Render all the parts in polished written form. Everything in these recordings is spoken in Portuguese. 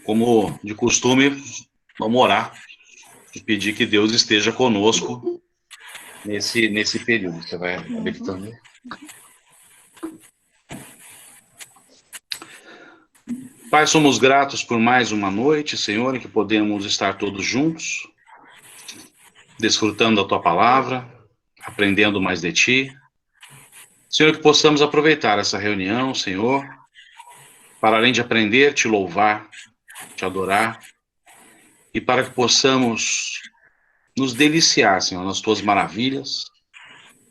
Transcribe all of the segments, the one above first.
Como de costume, vamos orar e pedir que Deus esteja conosco nesse período. Você vai habilitando. Pai, somos gratos por mais uma noite, Senhor, em que podemos estar todos juntos, desfrutando da Tua palavra, aprendendo mais de Ti. Senhor, que possamos aproveitar essa reunião, Senhor, para além de aprender, Te louvar, Te adorar, e para que possamos nos deliciar, Senhor, nas Tuas maravilhas,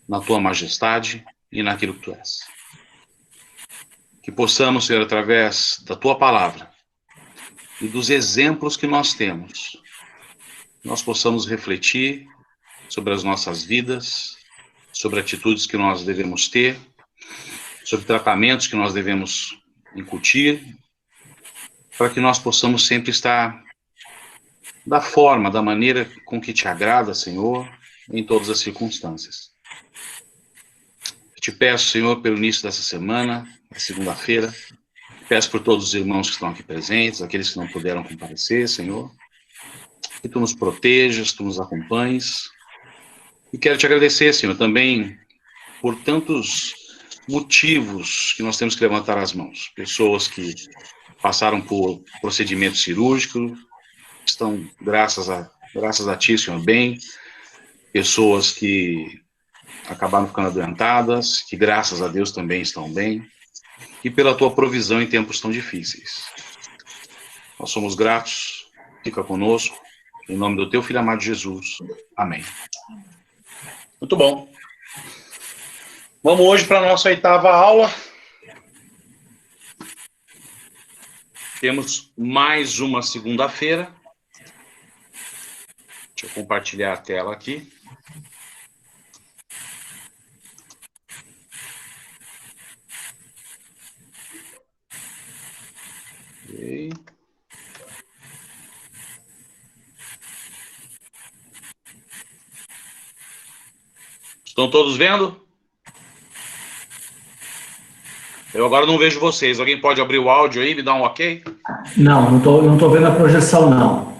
na Tua majestade e naquilo que Tu és. Que possamos, Senhor, através da Tua palavra e dos exemplos que nós temos, nós possamos refletir sobre as nossas vidas, sobre atitudes que nós devemos ter, sobre tratamentos que nós devemos incutir, para que nós possamos sempre estar da forma, da maneira com que Te agrada, Senhor, em todas as circunstâncias. Eu te peço, Senhor, pelo início dessa semana, segunda-feira, peço por todos os irmãos que estão aqui presentes, aqueles que não puderam comparecer, Senhor, que Tu nos protejas, Tu nos acompanhes. E quero Te agradecer, Senhor, também por tantos motivos que nós temos que levantar as mãos. Pessoas que passaram por procedimento cirúrgico, estão, graças a Ti, Senhor, bem. Pessoas que acabaram ficando adoentadas, que graças a Deus também estão bem. E pela Tua provisão em tempos tão difíceis. Nós somos gratos, fica conosco, em nome do Teu Filho amado Jesus. Amém. Muito bom. Vamos hoje para a nossa 8ª aula. Temos mais uma segunda-feira. Deixa eu compartilhar a tela aqui. Okay. Estão todos vendo? Eu agora não vejo vocês. Alguém pode abrir o áudio aí e me dar um ok? Não tô vendo a projeção, não.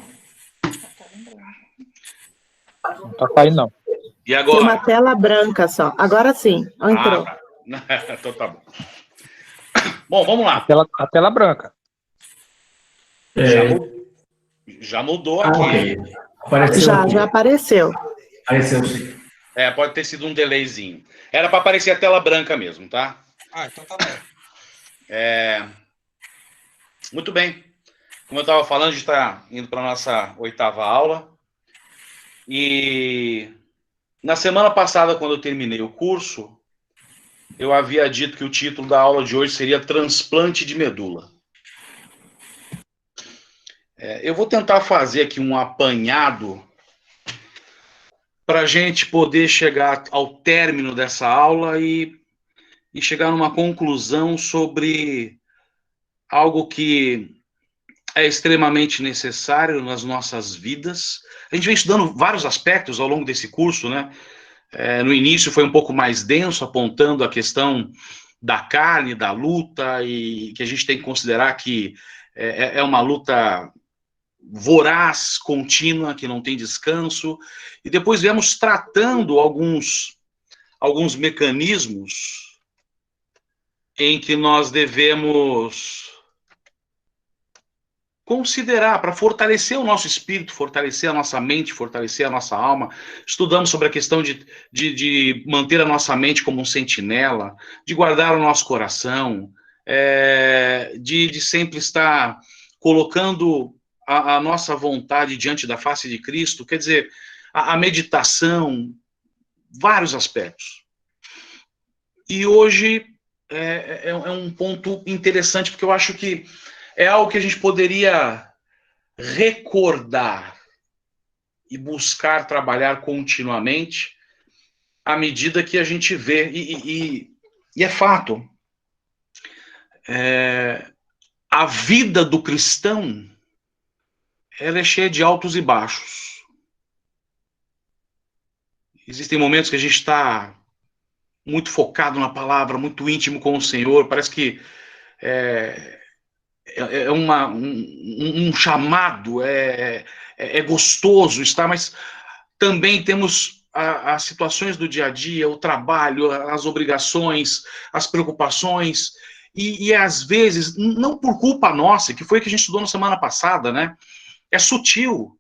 Não tá caindo, não. E agora? Tem uma tela branca só. Agora sim, entrou. Tá. Então tá bom. Bom, vamos lá. A tela branca. Já mudou aqui. Ok. Apareceu. Já apareceu. Apareceu, sim. Pode ter sido um delayzinho. Era para aparecer a tela branca mesmo, tá? Então tá bom. Muito bem. Como eu estava falando, a gente está indo para a nossa 8ª aula. E na semana passada, quando eu terminei o curso, eu havia dito que o título da aula de hoje seria Transplante de Medula. Eu vou tentar fazer aqui um apanhado para a gente poder chegar ao término dessa aula e chegar numa conclusão sobre algo que é extremamente necessário nas nossas vidas. A gente vem estudando vários aspectos ao longo desse curso, né? No início foi um pouco mais denso, apontando a questão da carne, da luta, e que a gente tem que considerar que é uma luta voraz, contínua, que não tem descanso. E depois viemos tratando alguns mecanismos em que nós devemos considerar para fortalecer o nosso espírito, fortalecer a nossa mente, fortalecer a nossa alma. Estudamos sobre a questão de manter a nossa mente como um sentinela, de guardar o nosso coração, de sempre estar colocando a nossa vontade diante da face de Cristo, quer dizer, a meditação, vários aspectos. E hoje é um ponto interessante, porque eu acho que é algo que a gente poderia recordar e buscar trabalhar continuamente à medida que a gente vê. E é fato. A vida do cristão, ela é cheia de altos e baixos. Existem momentos que a gente está muito focado na palavra, muito íntimo com o Senhor, parece que um chamado, é gostoso estar, mas também temos as situações do dia a dia, o trabalho, as obrigações, as preocupações, e às vezes, não por culpa nossa, que foi o que a gente estudou na semana passada, né? É sutil.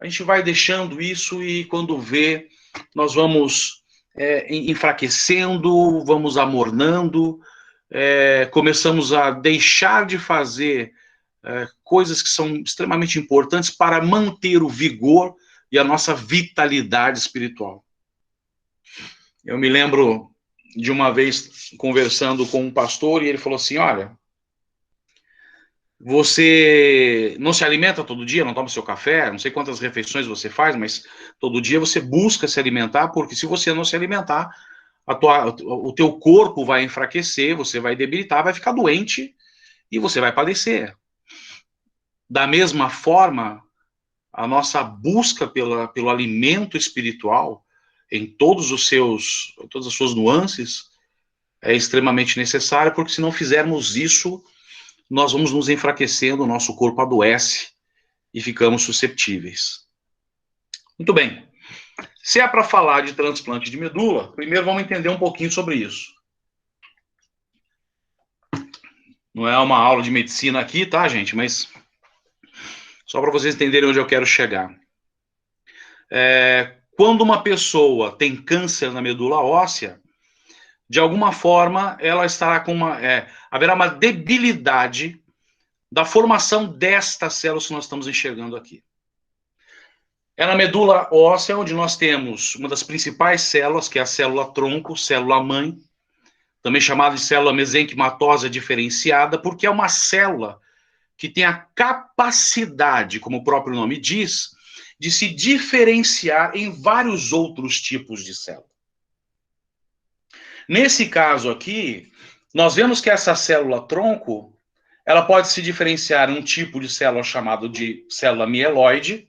A gente vai deixando isso e quando vê, nós vamos enfraquecendo, vamos amornando, começamos a deixar de fazer coisas que são extremamente importantes para manter o vigor e a nossa vitalidade espiritual. Eu me lembro de uma vez conversando com um pastor e ele falou assim, olha, você não se alimenta todo dia, não toma seu café, não sei quantas refeições você faz, mas todo dia você busca se alimentar, porque se você não se alimentar, o teu corpo vai enfraquecer, você vai debilitar, vai ficar doente e você vai padecer. Da mesma forma, a nossa busca pelo alimento espiritual, em todas as suas nuances, é extremamente necessária, porque se não fizermos isso, nós vamos nos enfraquecendo, o nosso corpo adoece e ficamos susceptíveis. Muito bem. Se é para falar de transplante de medula, primeiro vamos entender um pouquinho sobre isso. Não é uma aula de medicina aqui, tá, gente? Mas só para vocês entenderem onde eu quero chegar. Quando uma pessoa tem câncer na medula óssea, de alguma forma, ela estará com haverá uma debilidade da formação destas células que nós estamos enxergando aqui. É na medula óssea onde nós temos uma das principais células, que é a célula-tronco, célula-mãe, também chamada de célula mesenquimatosa diferenciada, porque é uma célula que tem a capacidade, como o próprio nome diz, de se diferenciar em vários outros tipos de célula. Nesse caso aqui, nós vemos que essa célula-tronco, ela pode se diferenciar em um tipo de célula chamado de célula mieloide,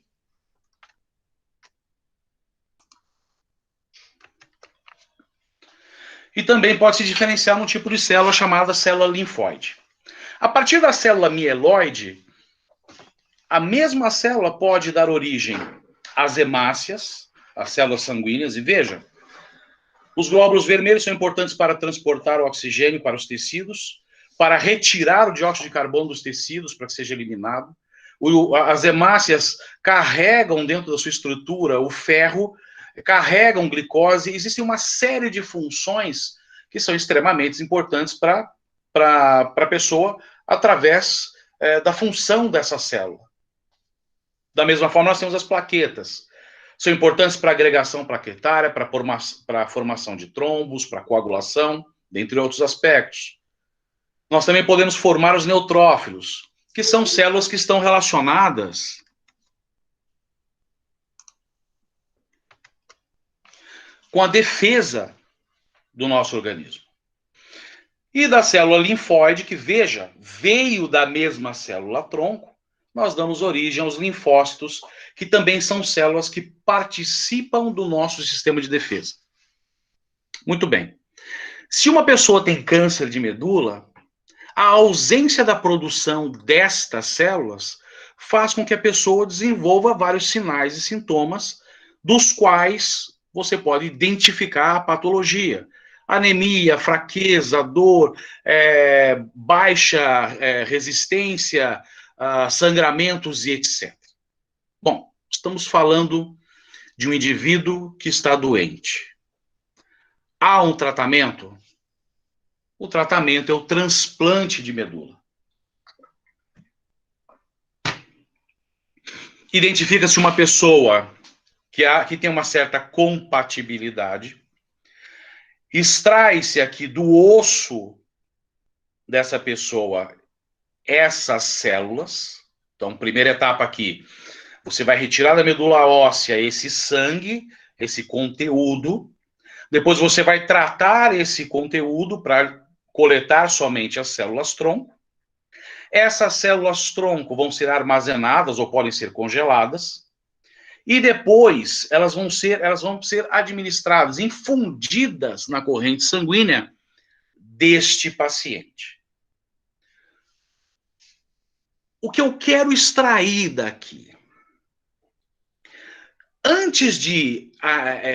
e também pode se diferenciar num tipo de célula chamada célula linfóide. A partir da célula mieloide, a mesma célula pode dar origem às hemácias, às células sanguíneas, e veja, os glóbulos vermelhos são importantes para transportar o oxigênio para os tecidos, para retirar o dióxido de carbono dos tecidos para que seja eliminado. As hemácias carregam dentro da sua estrutura o ferro, carregam glicose, existe uma série de funções que são extremamente importantes para a pessoa através da função dessa célula. Da mesma forma, nós temos as plaquetas. São importantes para a agregação plaquetária, para a formação de trombos, para a coagulação, dentre outros aspectos. Nós também podemos formar os neutrófilos, que são células que estão relacionadas com a defesa do nosso organismo. E da célula linfóide, que, veja, veio da mesma célula-tronco, nós damos origem aos linfócitos, que também são células que participam do nosso sistema de defesa. Muito bem. Se uma pessoa tem câncer de medula, a ausência da produção destas células faz com que a pessoa desenvolva vários sinais e sintomas, dos quais você pode identificar a patologia. Anemia, fraqueza, dor, baixa resistência, sangramentos e etc. Bom, estamos falando de um indivíduo que está doente. Há um tratamento? O tratamento é o transplante de medula. Identifica-se uma pessoa que tem uma certa compatibilidade, extrai-se aqui do osso dessa pessoa essas células. Então, primeira etapa aqui, você vai retirar da medula óssea esse sangue, esse conteúdo. Depois você vai tratar esse conteúdo para coletar somente as células-tronco. Essas células-tronco vão ser armazenadas ou podem ser congeladas. E depois elas vão ser administradas, infundidas na corrente sanguínea deste paciente. o que eu quero extrair daqui? Antes de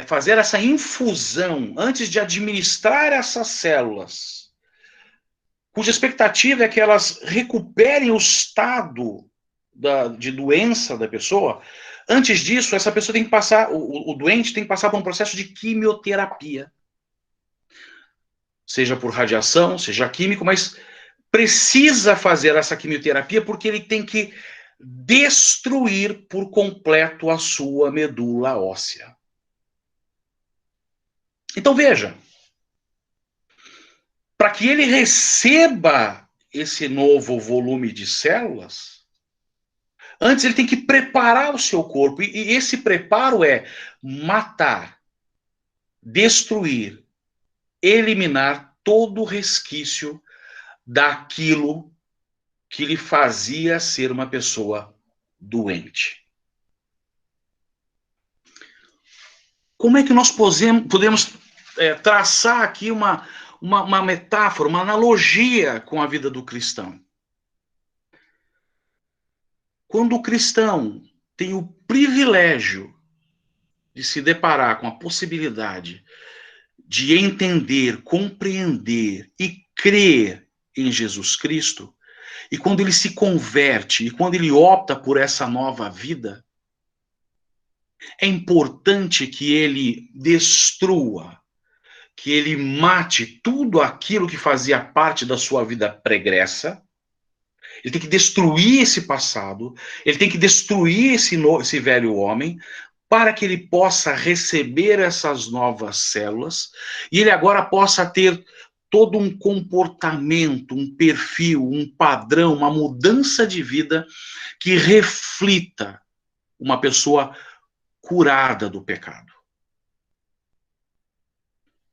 fazer essa infusão, antes de administrar essas células, cuja expectativa é que elas recuperem o estado de doença da pessoa, antes disso, essa pessoa tem que passar, o doente tem que passar por um processo de quimioterapia. Seja por radiação, seja químico, mas precisa fazer essa quimioterapia porque ele tem que destruir por completo a sua medula óssea. Então veja, para que ele receba esse novo volume de células, antes ele tem que preparar o seu corpo, e esse preparo é matar, destruir, eliminar todo o resquício daquilo que lhe fazia ser uma pessoa doente. Como é que nós podemos traçar aqui uma metáfora, uma analogia com a vida do cristão? Quando o cristão tem o privilégio de se deparar com a possibilidade de entender, compreender e crer em Jesus Cristo, e quando ele se converte, e quando ele opta por essa nova vida, é importante que ele destrua, que ele mate tudo aquilo que fazia parte da sua vida pregressa. Ele tem que destruir esse passado, ele tem que destruir esse velho homem, para que ele possa receber essas novas células, e ele agora possa ter todo um comportamento, um perfil, um padrão, uma mudança de vida que reflita uma pessoa curada do pecado.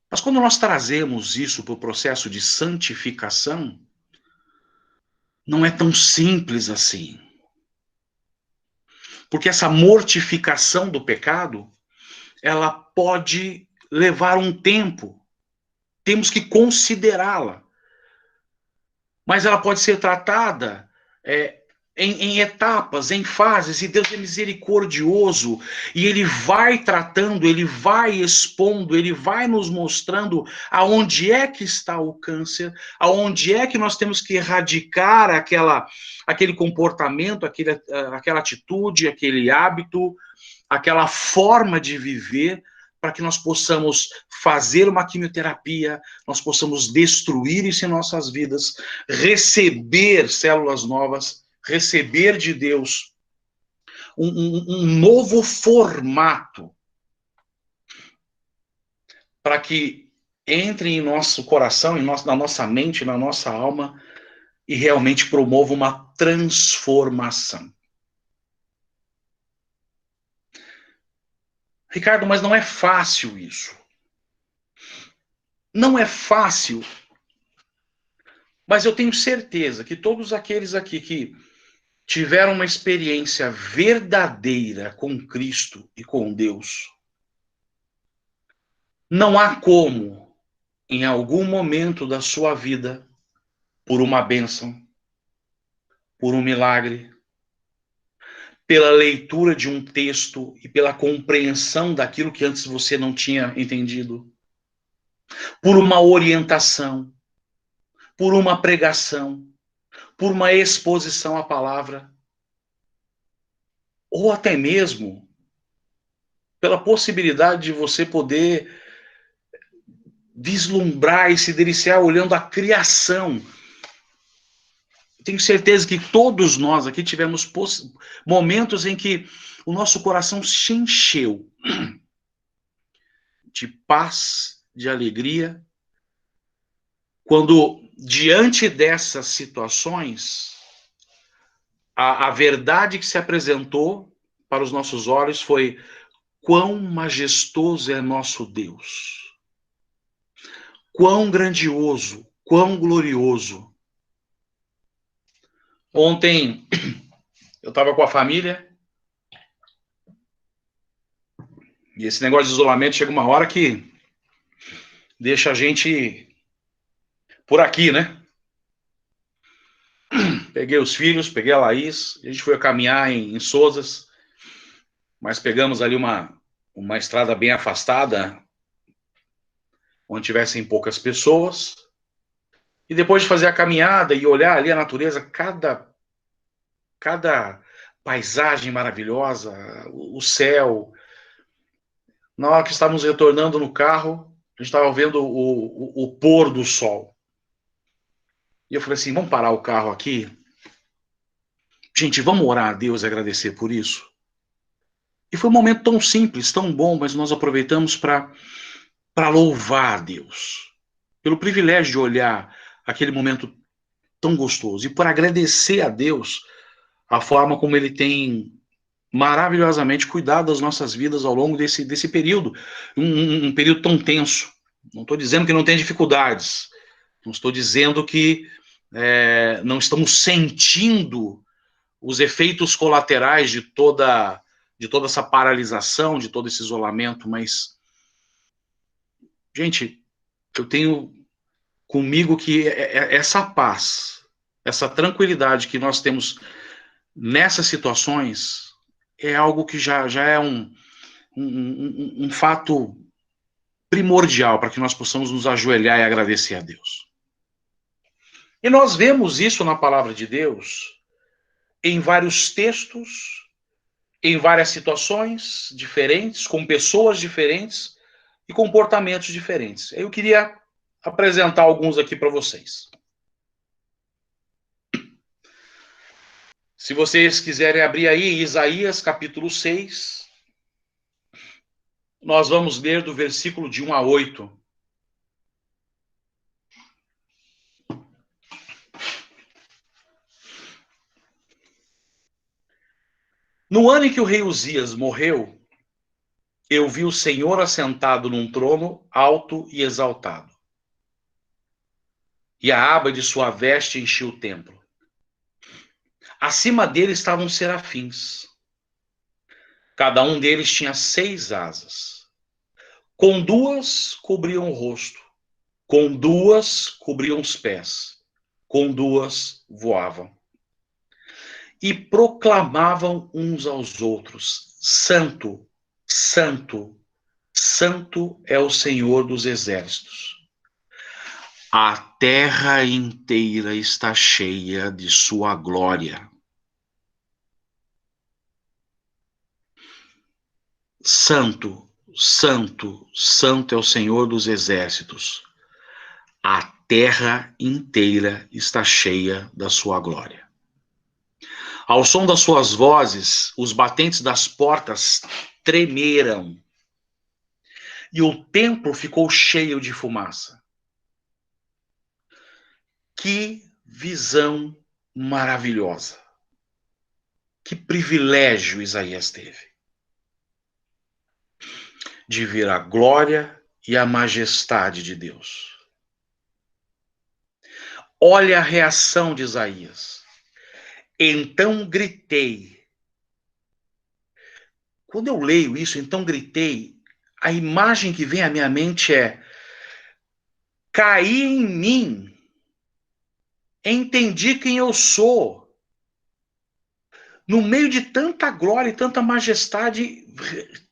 Mas quando nós trazemos isso para o processo de santificação, não é tão simples assim. Porque essa mortificação do pecado, ela pode levar um tempo. Temos que considerá-la. Mas ela pode ser tratada em etapas, em fases, e Deus é misericordioso, e Ele vai tratando, Ele vai expondo, Ele vai nos mostrando aonde é que está o câncer, aonde é que nós temos que erradicar aquele comportamento, aquela atitude, aquele hábito, aquela forma de viver, para que nós possamos fazer uma quimioterapia, nós possamos destruir isso em nossas vidas, receber células novas, receber de Deus um novo formato, para que entre em nosso coração, na nossa mente, na nossa alma, e realmente promova uma transformação. Ricardo, mas não é fácil isso. Não é fácil, mas eu tenho certeza que todos aqueles aqui que tiveram uma experiência verdadeira com Cristo e com Deus, não há como, em algum momento da sua vida, por uma bênção, por um milagre, pela leitura de um texto e pela compreensão daquilo que antes você não tinha entendido, por uma orientação, por uma pregação, por uma exposição à palavra, ou até mesmo pela possibilidade de você poder vislumbrar e se deliciar olhando a criação. Tenho certeza que todos nós aqui tivemos momentos em que o nosso coração se encheu de paz, de alegria, quando, diante dessas situações, a verdade que se apresentou para os nossos olhos foi: quão majestoso é nosso Deus, quão grandioso, quão glorioso. Ontem eu estava com a família, e esse negócio de isolamento chega uma hora que deixa a gente por aqui, né? peguei os filhos, peguei a Laís, a gente foi caminhar em Sousas, mas pegamos ali uma estrada bem afastada, onde tivessem poucas pessoas, e depois de fazer a caminhada e olhar ali a natureza, cada paisagem maravilhosa, o céu. Na hora que estávamos retornando no carro, a gente estava vendo o pôr do sol. E eu falei assim, vamos parar o carro aqui? Gente, vamos orar a Deus e agradecer por isso? E foi um momento tão simples, tão bom, mas nós aproveitamos para louvar a Deus. Pelo privilégio de olhar aquele momento tão gostoso. E por agradecer a Deus a forma como Ele tem maravilhosamente cuidado das nossas vidas ao longo desse período. Um período tão tenso. Não estou dizendo que não tem dificuldades. Não estou dizendo que não estamos sentindo os efeitos colaterais de toda essa paralisação, de todo esse isolamento, mas, gente, eu tenho comigo que essa paz, essa tranquilidade que nós temos nessas situações é algo que já é um fato primordial para que nós possamos nos ajoelhar e agradecer a Deus. E nós vemos isso na palavra de Deus em vários textos, em várias situações diferentes, com pessoas diferentes e comportamentos diferentes. Eu queria apresentar alguns aqui para vocês. Se vocês quiserem abrir aí Isaías capítulo 6, nós vamos ler do versículo de 1 a 8. No ano em que o rei Uzias morreu, eu vi o Senhor assentado num trono alto e exaltado. E a aba de sua veste enchia o templo. Acima dele estavam serafins. Cada um deles tinha 6 asas. Com 2 cobriam o rosto, com 2 cobriam os pés, com 2 voavam. E proclamavam uns aos outros: Santo, Santo, Santo é o Senhor dos exércitos. A terra inteira está cheia de sua glória. Santo, Santo, Santo é o Senhor dos exércitos. A terra inteira está cheia da sua glória. Ao som das suas vozes, os batentes das portas tremeram. E o templo ficou cheio de fumaça. Que visão maravilhosa. Que privilégio Isaías teve. De ver a glória e a majestade de Deus. Olha a reação de Isaías. Então gritei. Quando eu leio isso, então gritei, a imagem que vem à minha mente é: caí em mim, entendi quem eu sou. No meio de tanta glória e tanta majestade,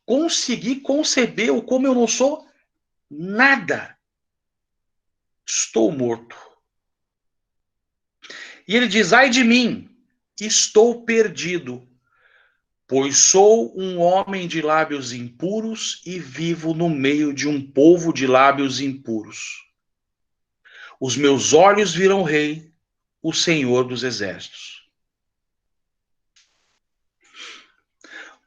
consegui conceber o como eu não sou nada. Estou morto. E ele diz: ai de mim, estou perdido, pois sou um homem de lábios impuros e vivo no meio de um povo de lábios impuros. Os meus olhos viram o Rei, o Senhor dos exércitos.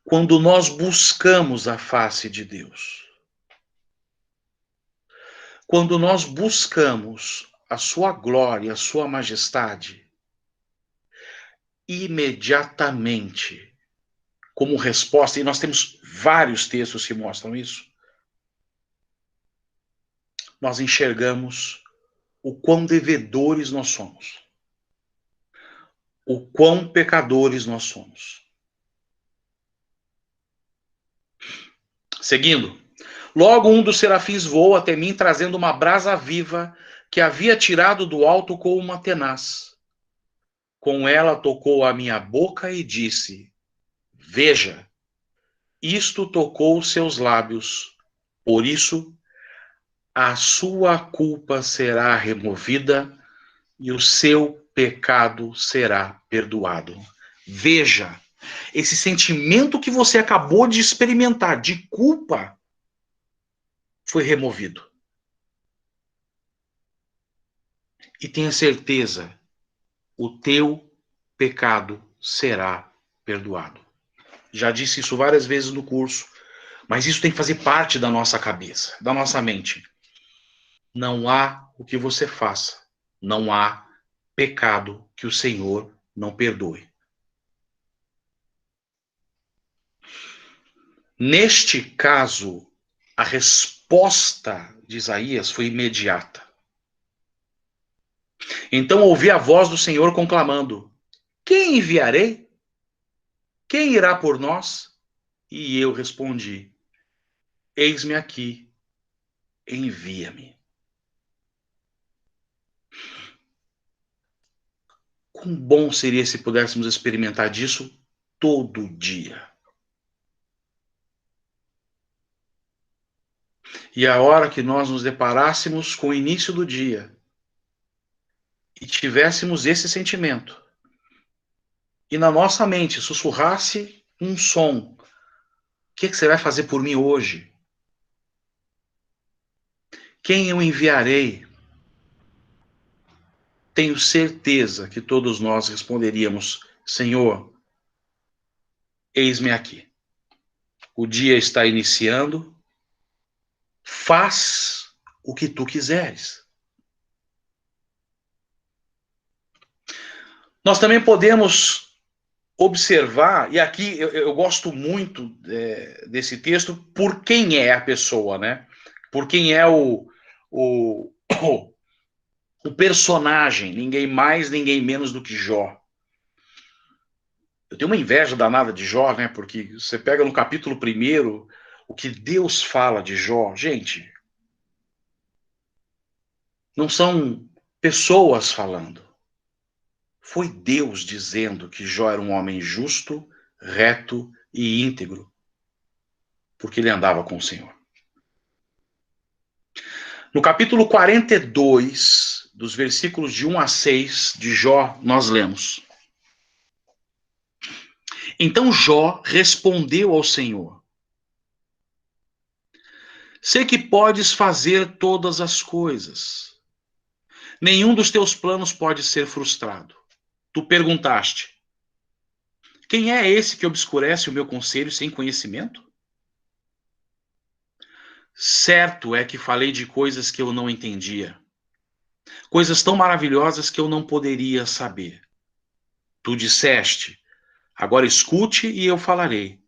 Quando nós buscamos a face de Deus, quando nós buscamos a sua glória, a sua majestade, imediatamente, como resposta, e nós temos vários textos que mostram isso, nós enxergamos o quão devedores nós somos, o quão pecadores nós somos. Seguindo, logo um dos serafins voou até mim, trazendo uma brasa viva que havia tirado do alto com uma tenaz. Com ela tocou a minha boca e disse: Veja, isto tocou seus lábios, por isso a sua culpa será removida e o seu pecado será perdoado. Veja, esse sentimento que você acabou de experimentar de culpa foi removido. E tenha certeza, o teu pecado será perdoado. Já disse isso várias vezes no curso, mas isso tem que fazer parte da nossa cabeça, da nossa mente. Não há o que você faça, não há pecado que o Senhor não perdoe. Neste caso, a resposta de Isaías foi imediata. Então ouvi a voz do Senhor conclamando: Quem enviarei? Quem irá por nós? E eu respondi: Eis-me aqui, envia-me. Quão bom seria se pudéssemos experimentar disso todo dia. E a hora que nós nos deparássemos com o início do dia e tivéssemos esse sentimento, e na nossa mente sussurrasse um som: o que você vai fazer por mim hoje? Quem eu enviarei? Tenho certeza que todos nós responderíamos: Senhor, eis-me aqui. O dia está iniciando, faz o que tu quiseres. Nós também podemos observar, e aqui eu gosto muito desse texto, por quem é a pessoa, né? Por quem é o, o personagem, ninguém mais, ninguém menos do que Jó. Eu tenho uma inveja danada de Jó, né? Porque você pega no capítulo 1, o que Deus fala de Jó, gente, não são pessoas falando. Foi Deus dizendo que Jó era um homem justo, reto e íntegro, porque ele andava com o Senhor. No capítulo 42, dos versículos de 1 a 6 de Jó, nós lemos: Então Jó respondeu ao Senhor: Sei que podes fazer todas as coisas. Nenhum dos teus planos pode ser frustrado. Tu perguntaste: Quem é esse que obscurece o meu conselho sem conhecimento? Certo é que falei de coisas que eu não entendia, coisas tão maravilhosas que eu não poderia saber. Tu disseste: Agora escute e eu falarei.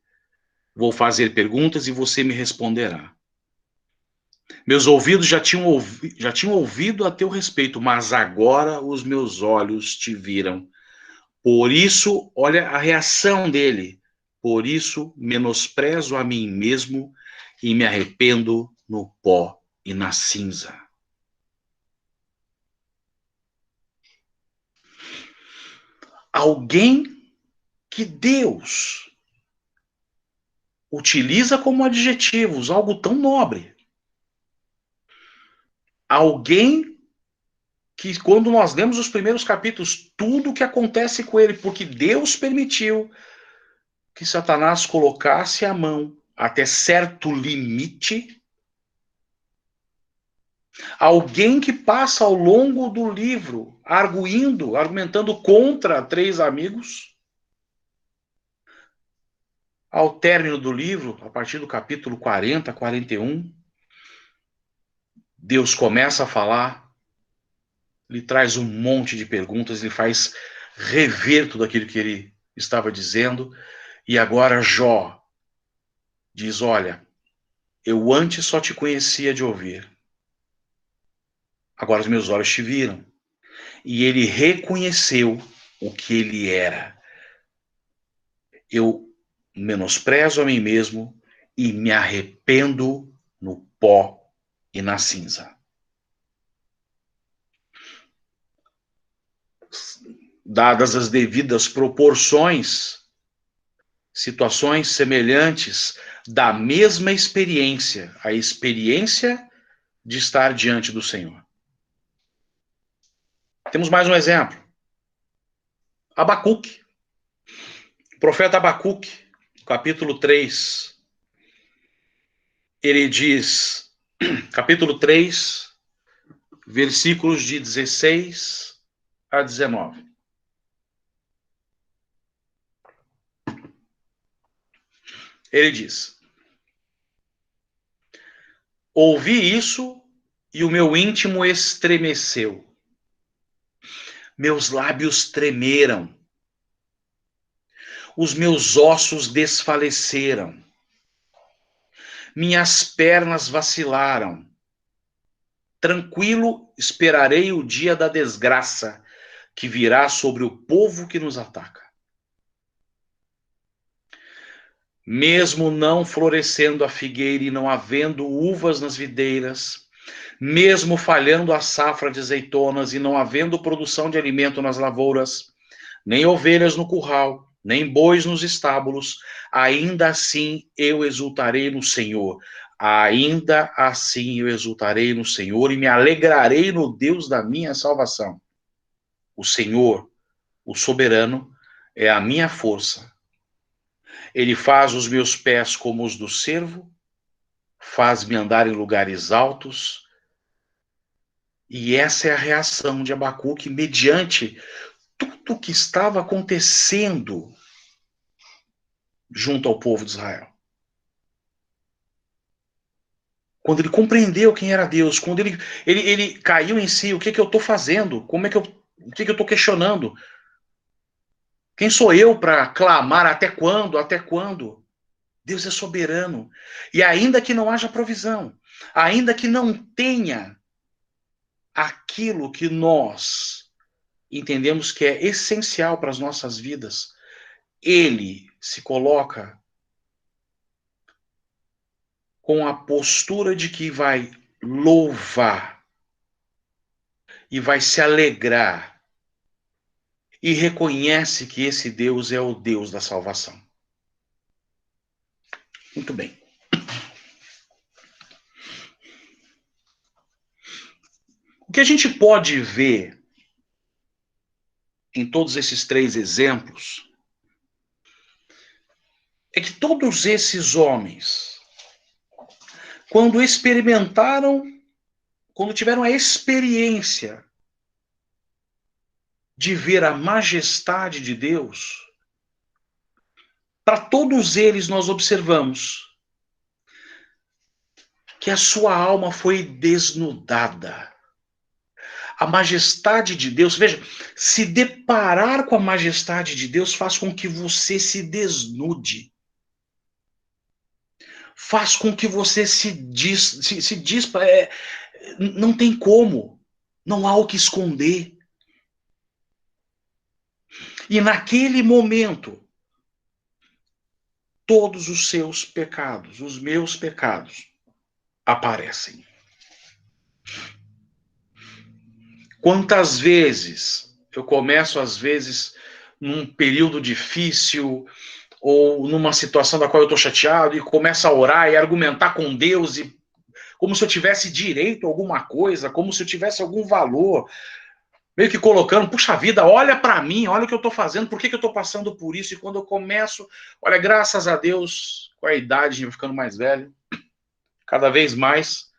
Vou fazer perguntas e você me responderá. Meus ouvidos já tinham ouvido a teu respeito, mas agora os meus olhos te viram. Por isso, olha a reação dele. Por isso, menosprezo a mim mesmo e me arrependo no pó e na cinza. Alguém que Deus utiliza como adjetivos, algo tão nobre. Alguém que, quando nós lemos os primeiros capítulos, tudo o que acontece com ele, porque Deus permitiu que Satanás colocasse a mão até certo limite. Alguém que passa ao longo do livro argumentando contra 3 amigos. Ao término do livro, a partir do capítulo 40, 41, Deus começa a falar, lhe traz um monte de perguntas, ele faz rever tudo aquilo que ele estava dizendo, e agora Jó diz: olha, eu antes só te conhecia de ouvir, agora os meus olhos te viram. E ele reconheceu o que ele era. Eu menosprezo a mim mesmo e me arrependo no pó e na cinza. dadas as devidas proporções, situações semelhantes da mesma experiência, a experiência de estar diante do Senhor. Temos mais um exemplo. Abacuque. O profeta Abacuque, capítulo 3, ele diz, capítulo 3, versículos de 16 a 19. Ele diz: ouvi isso e o meu íntimo estremeceu. Meus lábios tremeram. Os meus ossos desfaleceram. Minhas pernas vacilaram. Tranquilo esperarei o dia da desgraça que virá sobre o povo que nos ataca. Mesmo não florescendo a figueira e não havendo uvas nas videiras, mesmo falhando a safra de azeitonas e não havendo produção de alimento nas lavouras, nem ovelhas no curral, nem bois nos estábulos, ainda assim eu exultarei no Senhor. Ainda assim eu exultarei no Senhor e me alegrarei no Deus da minha salvação. O Senhor, o soberano, é a minha força. Ele faz os meus pés como os do cervo, faz-me andar em lugares altos. E essa é a reação de Abacuque mediante tudo o que estava acontecendo junto ao povo de Israel. Quando ele compreendeu quem era Deus, quando ele caiu em si, o que eu estou fazendo? O que eu estou questionando? Quem sou eu para clamar até quando? Até quando? Deus é soberano. E ainda que não haja provisão, ainda que não tenha aquilo que nós entendemos que é essencial para as nossas vidas, ele se coloca com a postura de que vai louvar e vai se alegrar e reconhece que esse Deus é o Deus da salvação. Muito bem. O que a gente pode ver em todos esses três exemplos é que todos esses homens, quando experimentaram, quando tiveram a experiência de ver a majestade de Deus, para todos eles nós observamos que a sua alma foi desnudada. A majestade de Deus, veja, se deparar com a majestade de Deus faz com que você se desnude. Faz com que você se dispa. Não tem como. Não há o que esconder. E naquele momento, todos os seus pecados, os meus pecados, aparecem. Quantas vezes eu começo, às vezes, num período difícil, ou numa situação da qual eu estou chateado, e começo a orar e argumentar com Deus, e como se eu tivesse direito a alguma coisa, como se eu tivesse algum valor, meio que colocando, puxa vida, olha para mim, olha o que eu estou fazendo, por que eu estou passando por isso? E quando eu começo, olha, graças a Deus, com a idade, eu ficando mais velho, cada vez mais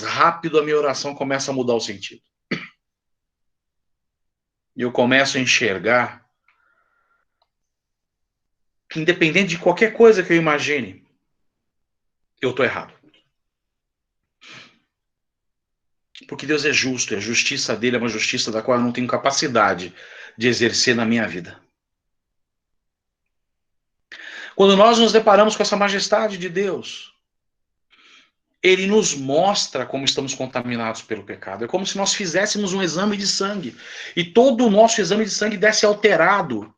rápido a minha oração começa a mudar o sentido. E eu começo a enxergar que, independente de qualquer coisa que eu imagine, eu estou errado. Porque Deus é justo, e a justiça dele é uma justiça da qual eu não tenho capacidade de exercer na minha vida. Quando nós nos deparamos com essa majestade de Deus, ele nos mostra como estamos contaminados pelo pecado. É como se nós fizéssemos um exame de sangue e todo o nosso exame de sangue desse alterado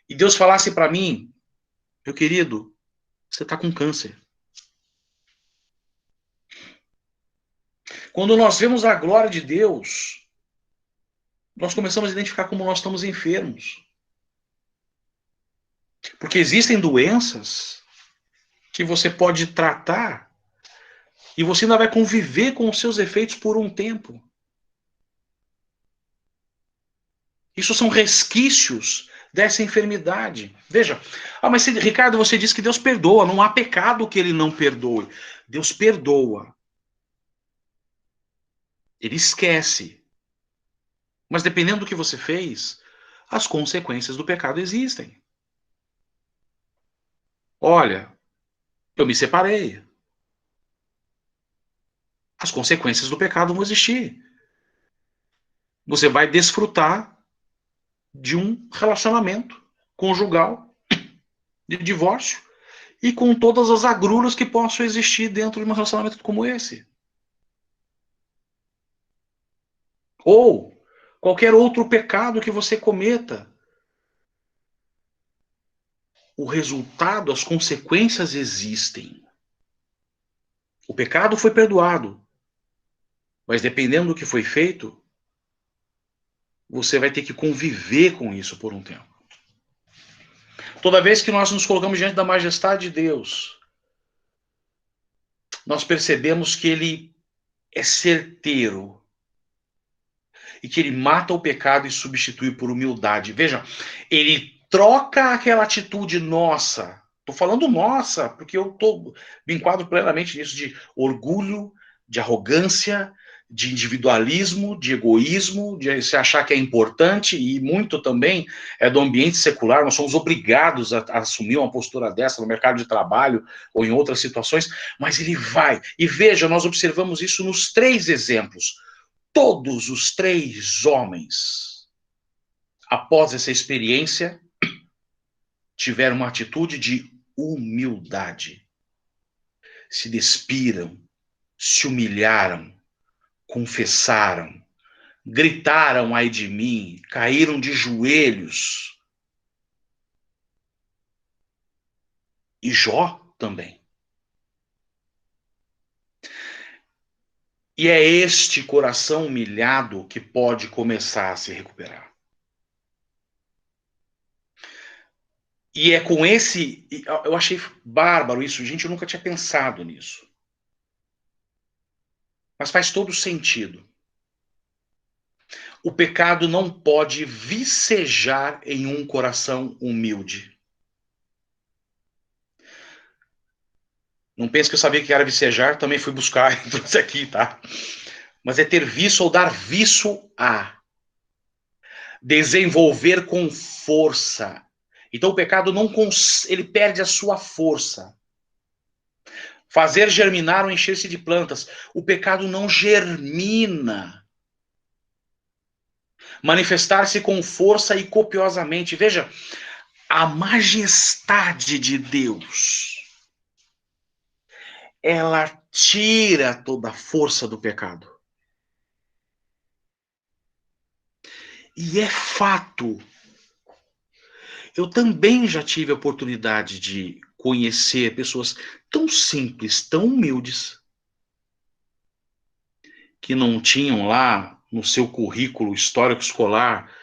e Deus falasse para mim, meu querido, você está com câncer. Quando nós vemos a glória de Deus, nós começamos a identificar como nós estamos enfermos. Porque existem doenças que você pode tratar e você ainda vai conviver com os seus efeitos por um tempo. Isso são resquícios dessa enfermidade. Veja, mas Ricardo, você disse que Deus perdoa, não há pecado que ele não perdoe. Deus perdoa. Ele esquece. Mas dependendo do que você fez, as consequências do pecado existem. Olha, eu me separei. As consequências do pecado vão existir. Você vai desfrutar de um relacionamento conjugal de divórcio e com todas as agruras que possam existir dentro de um relacionamento como esse. Ou qualquer outro pecado que você cometa. O resultado, as consequências existem. O pecado foi perdoado. Mas dependendo do que foi feito, você vai ter que conviver com isso por um tempo. Toda vez que nós nos colocamos diante da majestade de Deus, nós percebemos que Ele é certeiro e que Ele mata o pecado e substitui por humildade. Veja, Ele troca aquela atitude nossa. Estou falando nossa, porque me enquadro plenamente nisso de orgulho, de arrogância, de individualismo, de egoísmo, de se achar que é importante, e muito também é do ambiente secular. Nós somos obrigados a assumir uma postura dessa no mercado de trabalho ou em outras situações, mas ele vai. E veja, nós observamos isso nos 3 exemplos. Todos os 3 homens, após essa experiência, tiveram uma atitude de humildade. Se despiram, se humilharam, confessaram, gritaram ai de mim, caíram de joelhos. E Jó também. E é este coração humilhado que pode começar a se recuperar. E é com esse... Eu achei bárbaro isso, gente, eu nunca tinha pensado nisso. Mas faz todo sentido. O pecado não pode vicejar em um coração humilde. Não pense que eu sabia que era vicejar, também fui buscar e trouxe aqui, tá? Mas é ter viço ou dar viço a. Desenvolver com força. Então o pecado ele perde a sua força. Fazer germinar ou encher-se de plantas. O pecado não germina. Manifestar-se com força e copiosamente. Veja, a majestade de Deus, ela tira toda a força do pecado. E é fato. Eu também já tive a oportunidade de conhecer pessoas tão simples, tão humildes, que não tinham lá no seu currículo histórico escolar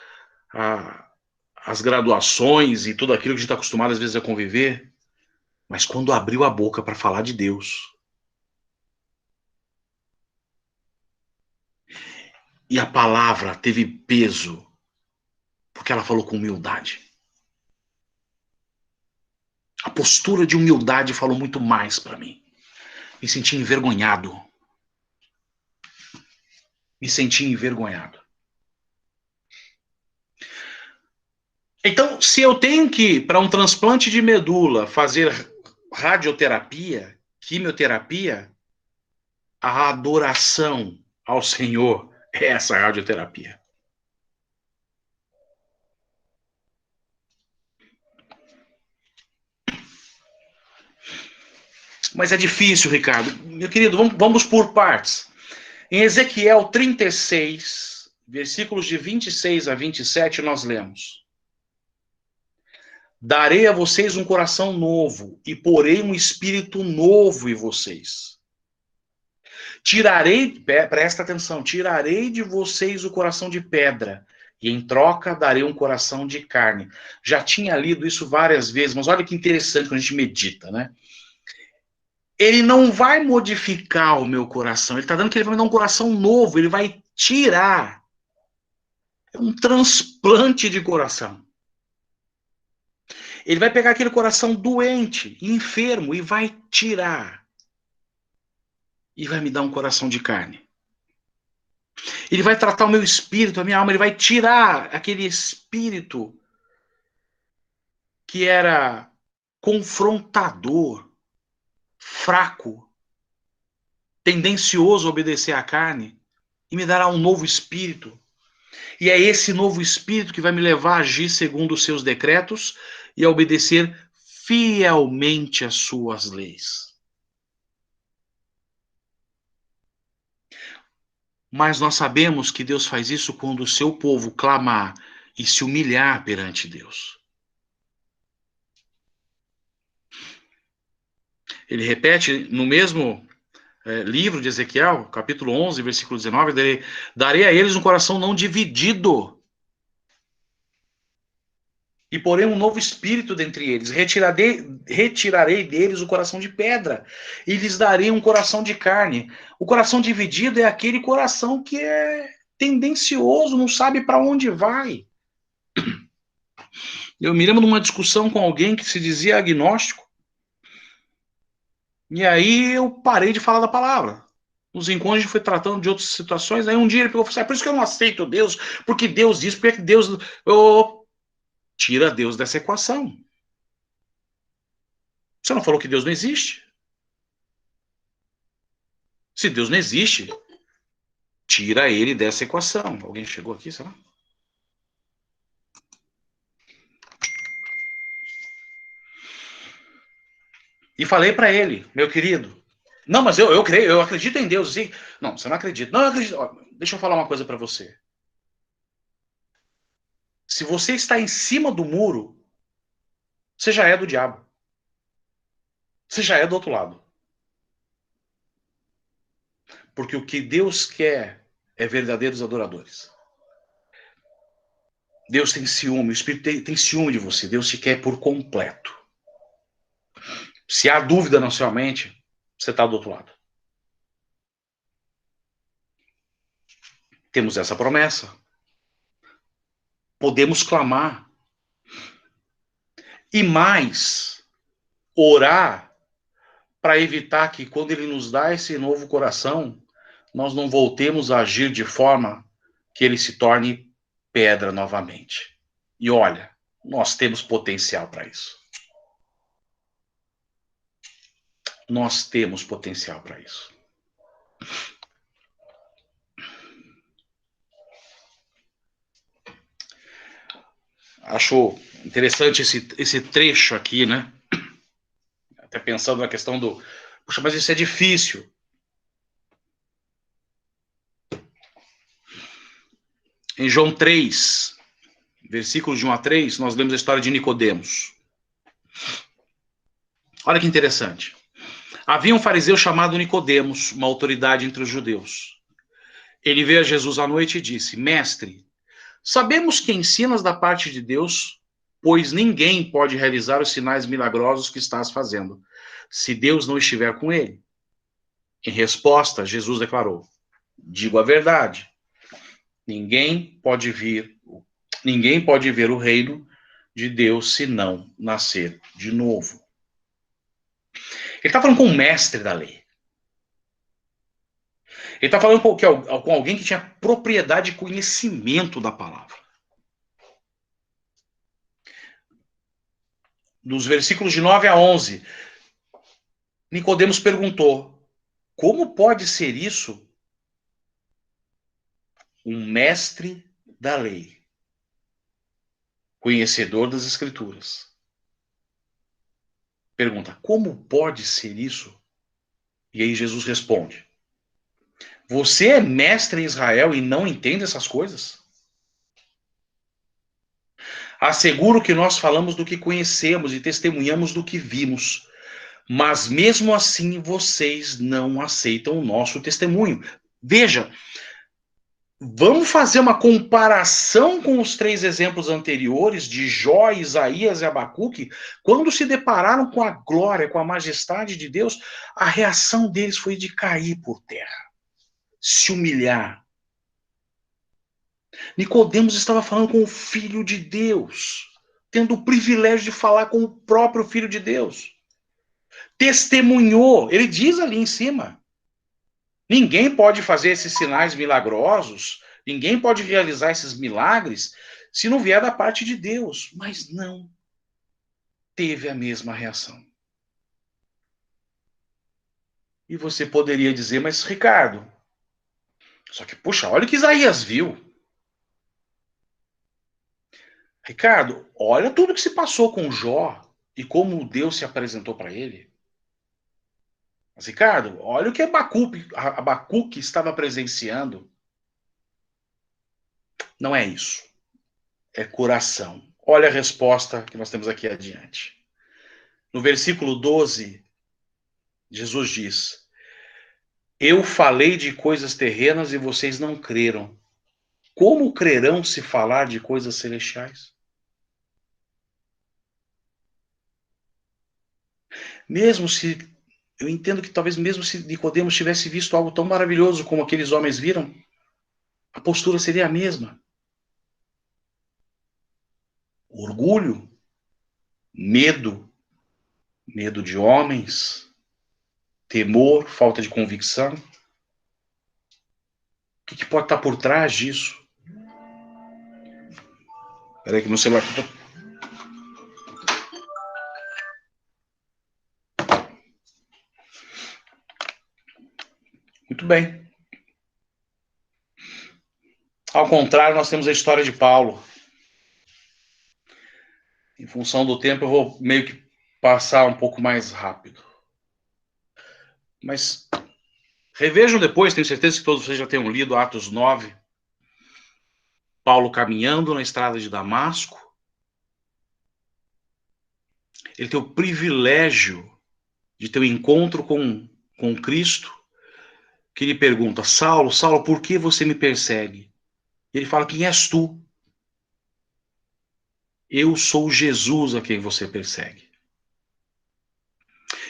as graduações e tudo aquilo que a gente está acostumado às vezes a conviver, mas quando abriu a boca para falar de Deus, e a palavra teve peso, porque ela falou com humildade. A postura de humildade falou muito mais para mim. Me senti envergonhado. Me senti envergonhado. Então, se eu tenho que, para um transplante de medula, fazer radioterapia, quimioterapia, a adoração ao Senhor é essa radioterapia. Mas é difícil, Ricardo. Meu querido, vamos por partes. Em Ezequiel 36, versículos de 26 a 27, nós lemos: darei a vocês um coração novo e porei um espírito novo em vocês. Tirarei, presta atenção, tirarei de vocês o coração de pedra e em troca darei um coração de carne. Já tinha lido isso várias vezes, mas olha que interessante quando a gente medita, né? Ele não vai modificar o meu coração, ele está dando que ele vai me dar um coração novo, ele vai tirar. É um transplante de coração. Ele vai pegar aquele coração doente, enfermo, e vai tirar. E vai me dar um coração de carne. Ele vai tratar o meu espírito, a minha alma, ele vai tirar aquele espírito que era confrontador, fraco, tendencioso a obedecer à carne, e me dará um novo espírito. E é esse novo espírito que vai me levar a agir segundo os seus decretos e a obedecer fielmente às suas leis. Mas nós sabemos que Deus faz isso quando o seu povo clamar e se humilhar perante Deus. Ele repete no mesmo livro de Ezequiel, capítulo 11, versículo 19, darei a eles um coração não dividido, e porém um novo espírito dentre eles, retirarei deles o coração de pedra, e lhes darei um coração de carne. O coração dividido é aquele coração que é tendencioso, não sabe para onde vai. Eu me lembro de uma discussão com alguém que se dizia agnóstico, e aí eu parei de falar da palavra. Nos encontros a gente foi tratando de outras situações, aí um dia ele pegou e falou assim, por isso que eu não aceito Deus, porque Deus diz, porque Deus... Tira Deus dessa equação. Você não falou que Deus não existe? Se Deus não existe, tira ele dessa equação. Alguém chegou aqui, será? E falei para ele, meu querido, não, mas eu creio, eu acredito em Deus. Sim. Não, você não acredita. Não, eu acredito. Ó, deixa eu falar uma coisa para você. Se você está em cima do muro, você já é do diabo. Você já é do outro lado. Porque o que Deus quer é verdadeiros adoradores. Deus tem ciúme, o Espírito tem ciúme de você. Deus te quer por completo. Se há dúvida na sua mente, você está do outro lado. Temos essa promessa. Podemos clamar. E mais, orar para evitar que quando Ele nos dá esse novo coração, nós não voltemos a agir de forma que ele se torne pedra novamente. E olha, nós temos potencial para isso. Nós temos potencial para isso. Acho interessante esse trecho aqui, né? Até pensando na questão do... Puxa, mas isso é difícil. Em João 3, versículos de 1 a 3, nós lemos a história de Nicodemos. Olha que interessante. Havia um fariseu chamado Nicodemos, uma autoridade entre os judeus. Ele veio a Jesus à noite e disse, Mestre, sabemos que ensinas da parte de Deus, pois ninguém pode realizar os sinais milagrosos que estás fazendo, se Deus não estiver com ele. Em resposta, Jesus declarou, digo a verdade, ninguém pode ver o reino de Deus se não nascer de novo. Ele está falando com um mestre da lei. Ele está falando com alguém que tinha propriedade e conhecimento da palavra. Nos versículos de 9 a 11, Nicodemos perguntou, como pode ser isso? Um mestre da lei, conhecedor das Escrituras. Pergunta, como pode ser isso? E aí Jesus responde, você é mestre em Israel e não entende essas coisas? Asseguro que nós falamos do que conhecemos e testemunhamos do que vimos, mas mesmo assim vocês não aceitam o nosso testemunho. Veja, vamos fazer uma comparação com os 3 exemplos anteriores de Jó, Isaías e Abacuque. Quando se depararam com a glória, com a majestade de Deus, a reação deles foi de cair por terra, se humilhar. Nicodemos estava falando com o Filho de Deus, tendo o privilégio de falar com o próprio Filho de Deus. Testemunhou, ele diz ali em cima. Ninguém pode fazer esses sinais milagrosos, ninguém pode realizar esses milagres se não vier da parte de Deus. Mas não teve a mesma reação. E você poderia dizer, mas Ricardo, só que, puxa, olha o que Isaías viu. Ricardo, olha tudo que se passou com Jó e como Deus se apresentou para ele. Mas, Ricardo, olha o que Abacuque estava presenciando. Não é isso. É coração. Olha a resposta que nós temos aqui adiante. No versículo 12, Jesus diz: eu falei de coisas terrenas e vocês não creram. Como crerão se falar de coisas celestiais? Mesmo se, eu entendo que talvez mesmo se Nicodemos tivesse visto algo tão maravilhoso como aqueles homens viram, a postura seria a mesma. Orgulho, medo de homens, temor, falta de convicção. O que pode estar por trás disso? Espera aí que meu celular... Muito bem. Ao contrário, nós temos a história de Paulo. Em função do tempo, eu vou meio que passar um pouco mais rápido. Mas revejam depois, tenho certeza que todos vocês já tenham lido Atos 9. Paulo caminhando na estrada de Damasco. Ele tem o privilégio de ter um encontro com Cristo, que lhe pergunta: Saulo, Saulo, por que você me persegue? E ele fala: quem és tu? Eu sou Jesus a quem você persegue.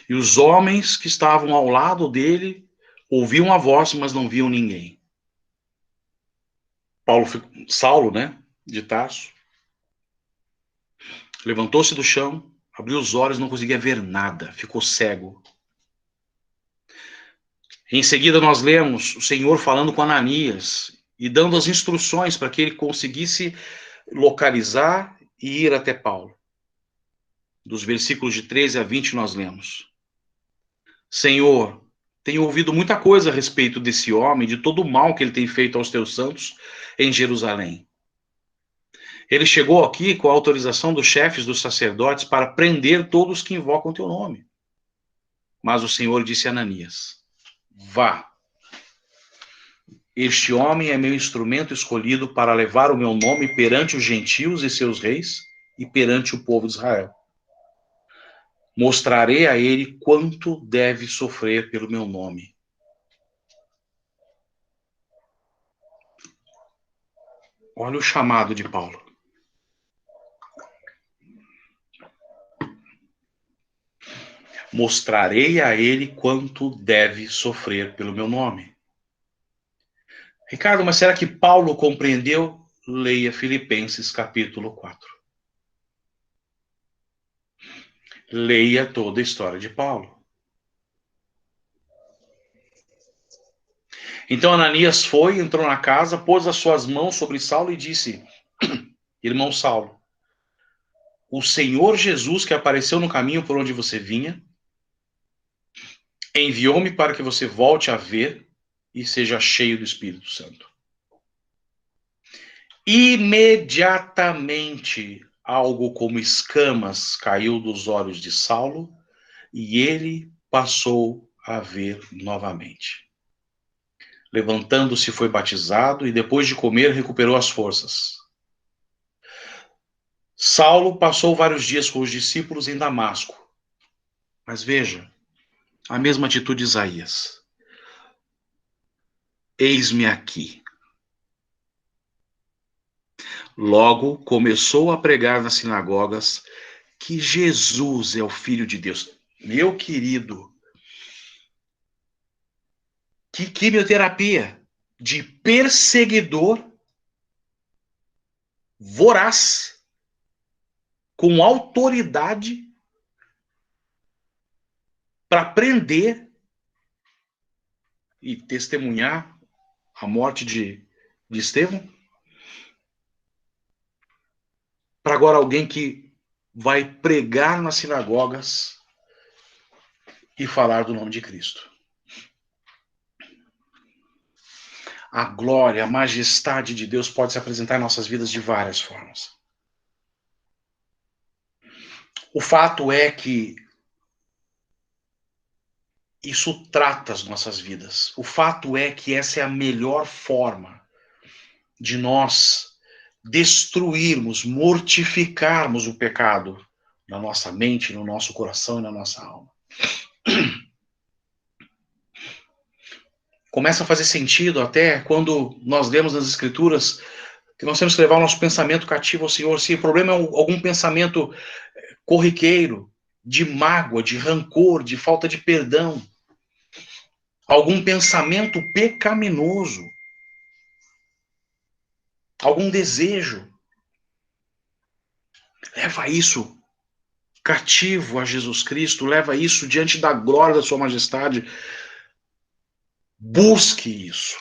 E os homens que estavam ao lado dele ouviam a voz, mas não viam ninguém. Saulo, né, de Tarso, levantou-se do chão, abriu os olhos, não conseguia ver nada, ficou cego. Em seguida nós lemos o Senhor falando com Ananias e dando as instruções para que ele conseguisse localizar e ir até Paulo. Dos versículos de 13 a 20 nós lemos: Senhor, tenho ouvido muita coisa a respeito desse homem, de todo o mal que ele tem feito aos teus santos em Jerusalém. Ele chegou aqui com a autorização dos chefes dos sacerdotes para prender todos que invocam teu nome. Mas o Senhor disse a Ananias: vá. Este homem é meu instrumento escolhido para levar o meu nome perante os gentios e seus reis e perante o povo de Israel. Mostrarei a ele quanto deve sofrer pelo meu nome. Olha o chamado de Paulo. Mostrarei a ele quanto deve sofrer pelo meu nome. Ricardo, mas será que Paulo compreendeu? Leia Filipenses capítulo 4. Leia toda a história de Paulo. Então Ananias foi, entrou na casa, pôs as suas mãos sobre Saulo e disse: irmão Saulo, o Senhor Jesus que apareceu no caminho por onde você vinha, enviou-me para que você volte a ver e seja cheio do Espírito Santo. Imediatamente, algo como escamas caiu dos olhos de Saulo e ele passou a ver novamente. Levantando-se, foi batizado e depois de comer recuperou as forças. Saulo passou vários dias com os discípulos em Damasco. Mas veja, a mesma atitude de Isaías. Eis-me aqui. Logo, começou a pregar nas sinagogas que Jesus é o Filho de Deus. Meu querido, que quimioterapia de perseguidor voraz, com autoridade, para prender e testemunhar a morte de Estevão. Para agora alguém que vai pregar nas sinagogas e falar do nome de Cristo. A glória, a majestade de Deus pode se apresentar em nossas vidas de várias formas. O fato é que isso trata as nossas vidas. O fato é que essa é a melhor forma de nós destruirmos, mortificarmos o pecado na nossa mente, no nosso coração e na nossa alma. Começa a fazer sentido até quando nós lemos nas Escrituras que nós temos que levar o nosso pensamento cativo ao Senhor. Se o problema é algum pensamento corriqueiro, de mágoa, de rancor, de falta de perdão, algum pensamento pecaminoso, algum desejo, leva isso cativo a Jesus Cristo, leva isso diante da glória da sua majestade. Busque isso.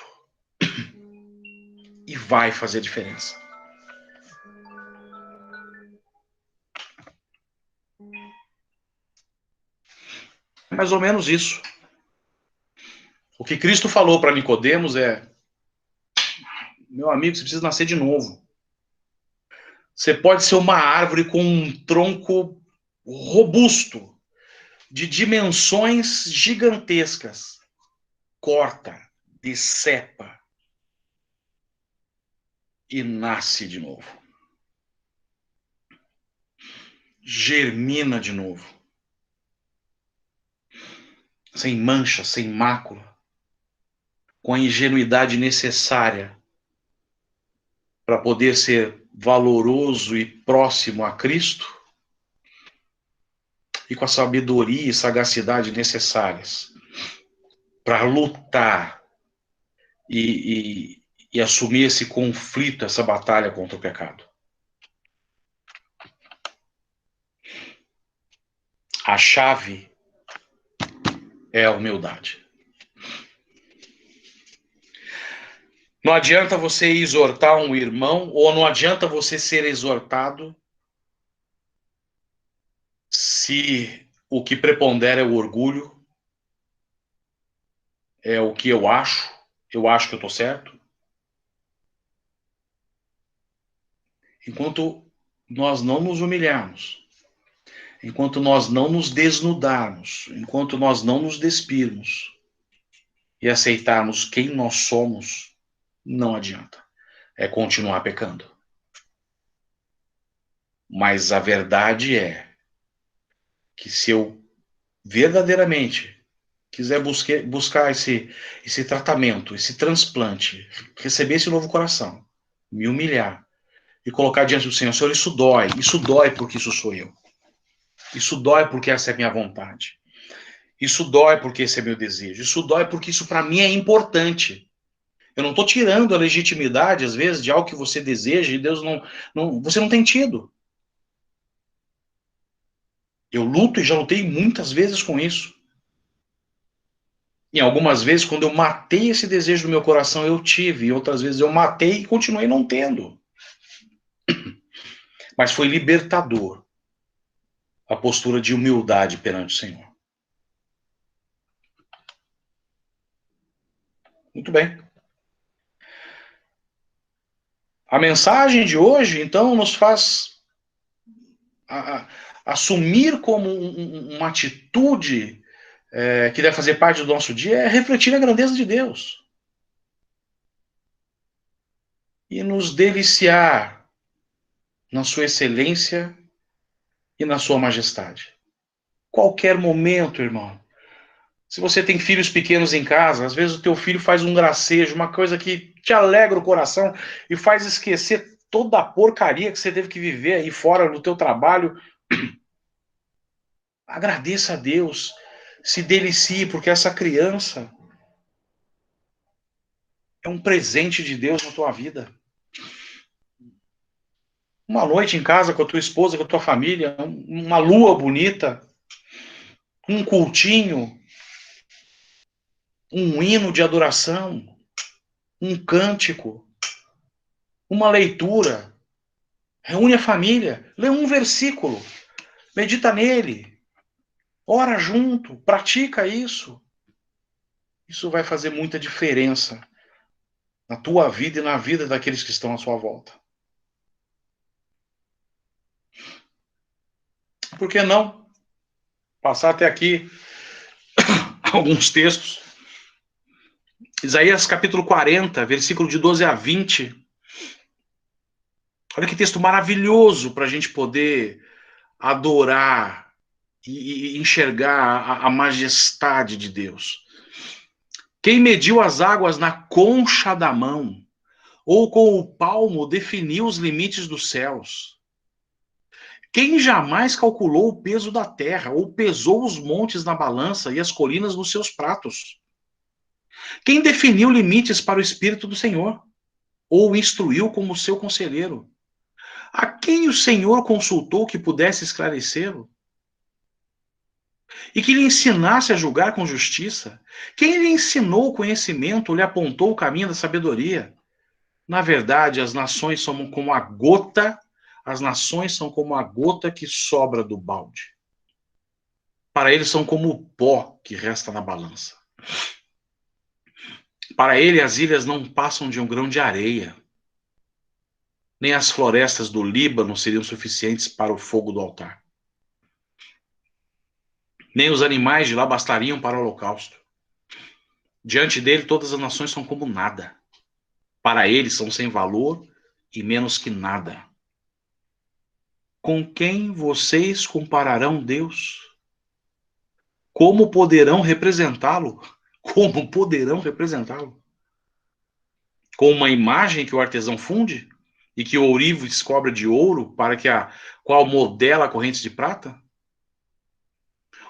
E vai fazer diferença. É mais ou menos isso. O que Cristo falou para Nicodemos é: meu amigo, você precisa nascer de novo. Você pode ser uma árvore com um tronco robusto, de dimensões gigantescas. Corta, decepa e nasce de novo. Germina de novo. Sem mancha, sem mácula. Com a ingenuidade necessária para poder ser valoroso e próximo a Cristo, e com a sabedoria e sagacidade necessárias para lutar e assumir esse conflito, essa batalha contra o pecado. A chave é a humildade. Não adianta você exortar um irmão, ou não adianta você ser exortado, se o que prepondera é o orgulho, é o que eu acho que eu estou certo. Enquanto nós não nos humilharmos, enquanto nós não nos desnudarmos, enquanto nós não nos despirmos e aceitarmos quem nós somos, não adianta. É continuar pecando. Mas a verdade é que se eu verdadeiramente quiser buscar esse tratamento, esse transplante, receber esse novo coração, me humilhar e colocar diante do Senhor: Senhor, isso dói porque isso sou eu. Isso dói porque essa é a minha vontade. Isso dói porque esse é meu desejo. Isso dói porque isso para mim é importante. Eu não estou tirando a legitimidade, às vezes, de algo que você deseja e Deus você não tem tido. Eu luto e já lutei muitas vezes com isso. E algumas vezes, quando eu matei esse desejo do meu coração, eu tive. E outras vezes eu matei e continuei não tendo. Mas foi libertador a postura de humildade perante o Senhor. Muito bem. A mensagem de hoje, então, nos faz assumir como uma atitude que deve fazer parte do nosso dia, é refletir a grandeza de Deus. E nos deliciar na sua excelência e na sua majestade. Qualquer momento, irmão. Se você tem filhos pequenos em casa, às vezes o teu filho faz um gracejo, uma coisa que te alegra o coração e faz esquecer toda a porcaria que você teve que viver aí fora no teu trabalho, agradeça a Deus, se delicie, porque essa criança é um presente de Deus na tua vida. Uma noite em casa com a tua esposa, com a tua família, uma lua bonita, um cultinho, um hino de adoração, um cântico, uma leitura. Reúne a família, lê um versículo, medita nele, ora junto, pratica isso. Isso vai fazer muita diferença na tua vida e na vida daqueles que estão à sua volta. Por que não passar até aqui alguns textos? Isaías capítulo 40, versículo de 12 a 20. Olha que texto maravilhoso para a gente poder adorar e enxergar a majestade de Deus. Quem mediu as águas na concha da mão, ou com o palmo definiu os limites dos céus? Quem jamais calculou o peso da terra, ou pesou os montes na balança e as colinas nos seus pratos? Quem definiu limites para o Espírito do Senhor, ou o instruiu como seu conselheiro? A quem o Senhor consultou que pudesse esclarecê-lo? E que lhe ensinasse a julgar com justiça? Quem lhe ensinou o conhecimento, ou lhe apontou o caminho da sabedoria? Na verdade, as nações são como a gota, que sobra do balde. Para eles são como o pó que resta na balança. Para ele, as ilhas não passam de um grão de areia. Nem as florestas do Líbano seriam suficientes para o fogo do altar. Nem os animais de lá bastariam para o holocausto. Diante dele, todas as nações são como nada. Para ele, são sem valor e menos que nada. Com quem vocês compararão Deus? Como poderão representá-lo? Como poderão representá-lo? Com uma imagem que o artesão funde e que o ourives descobre de ouro para que a qual modela correntes de prata?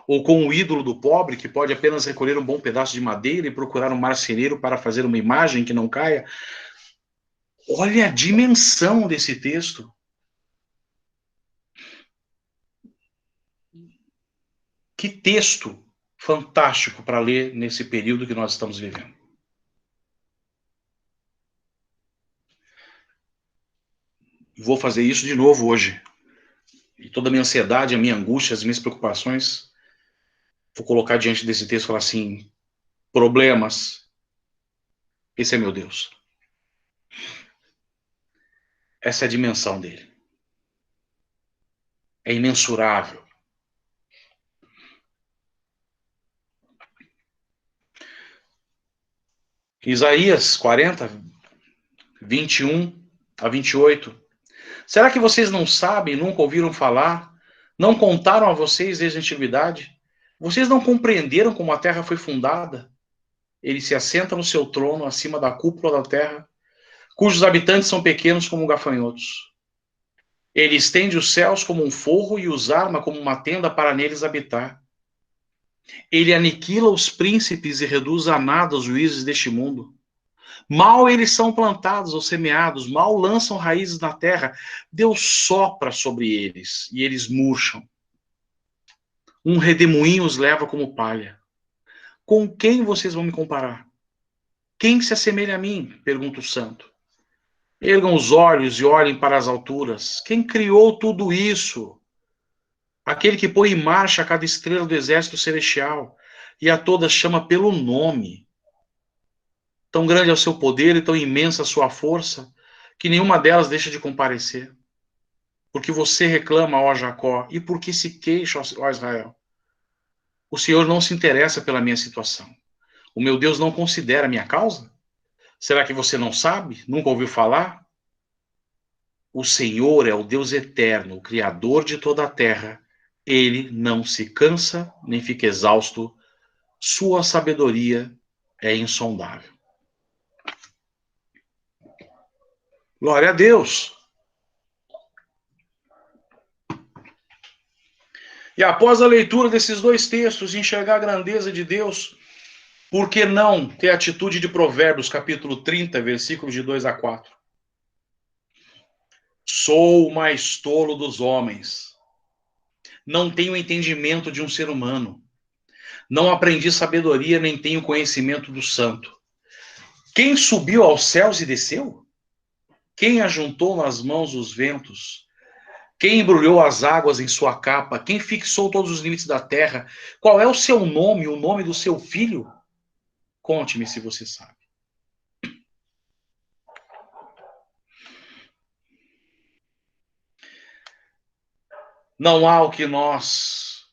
Ou com o ídolo do pobre que pode apenas recolher um bom pedaço de madeira e procurar um marceneiro para fazer uma imagem que não caia? Olha a dimensão desse texto. Que texto fantástico para ler nesse período que nós estamos vivendo. Vou fazer isso de novo hoje. E toda a minha ansiedade, a minha angústia, as minhas preocupações, vou colocar diante desse texto e falar assim: problemas, esse é meu Deus. Essa é a dimensão dele. É imensurável. Isaías 40, 21 a 28. Será que vocês não sabem, nunca ouviram falar? Não contaram a vocês desde a antiguidade? Vocês não compreenderam como a terra foi fundada? Ele se assenta no seu trono, acima da cúpula da terra, cujos habitantes são pequenos como gafanhotos. Ele estende os céus como um forro e os arma como uma tenda para neles habitar. Ele aniquila os príncipes e reduz a nada os juízes deste mundo. Mal eles são plantados ou semeados, mal lançam raízes na terra, Deus sopra sobre eles e eles murcham. Um redemoinho os leva como palha. Com quem vocês vão me comparar? Quem se assemelha a mim? Pergunta o santo. Ergam os olhos e olhem para as alturas. Quem criou tudo isso? Aquele que põe em marcha cada estrela do exército celestial e a todas chama pelo nome. Tão grande é o seu poder e tão imensa a sua força, que nenhuma delas deixa de comparecer. Porque você reclama, ó Jacó, e por que se queixa, ó Israel? O Senhor não se interessa pela minha situação. O meu Deus não considera a minha causa? Será que você não sabe? Nunca ouviu falar? O Senhor é o Deus eterno, o Criador de toda a terra. Ele não se cansa, nem fica exausto. Sua sabedoria é insondável. Glória a Deus. E após a leitura desses dois textos, enxergar a grandeza de Deus, por que não ter a atitude de Provérbios, capítulo 30, versículos de 2 a 4? Sou o mais tolo dos homens. Não tenho entendimento de um ser humano. Não aprendi sabedoria, nem tenho conhecimento do santo. Quem subiu aos céus e desceu? Quem ajuntou nas mãos os ventos? Quem embrulhou as águas em sua capa? Quem fixou todos os limites da terra? Qual é o seu nome, o nome do seu filho? Conte-me se você sabe. Não há o que nós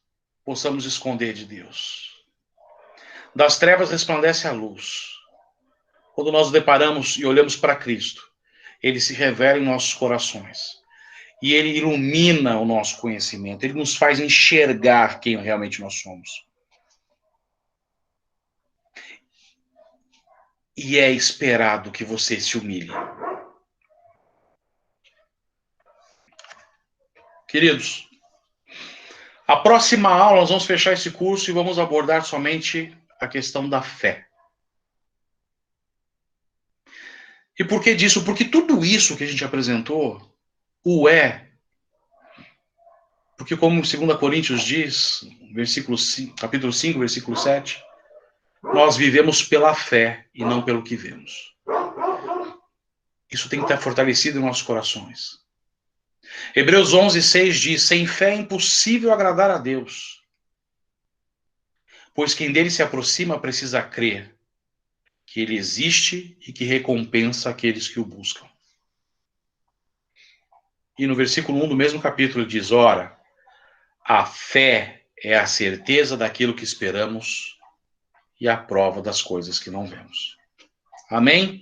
possamos esconder de Deus. Das trevas resplandece a luz. Quando nós deparamos e olhamos para Cristo, Ele se revela em nossos corações. E Ele ilumina o nosso conhecimento. Ele nos faz enxergar quem realmente nós somos. E é esperado que você se humilhe. Queridos, a próxima aula nós vamos fechar esse curso e vamos abordar somente a questão da fé. E por que disso? Porque tudo isso que a gente apresentou, porque como 2 Coríntios diz, capítulo 5, versículo 7, nós vivemos pela fé e não pelo que vemos. Isso tem que estar fortalecido em nossos corações. Hebreus 11:6 diz, sem fé é impossível agradar a Deus, pois quem dele se aproxima precisa crer que ele existe e que recompensa aqueles que o buscam. E no versículo 1 do mesmo capítulo diz, ora, a fé é a certeza daquilo que esperamos e a prova das coisas que não vemos. Amém?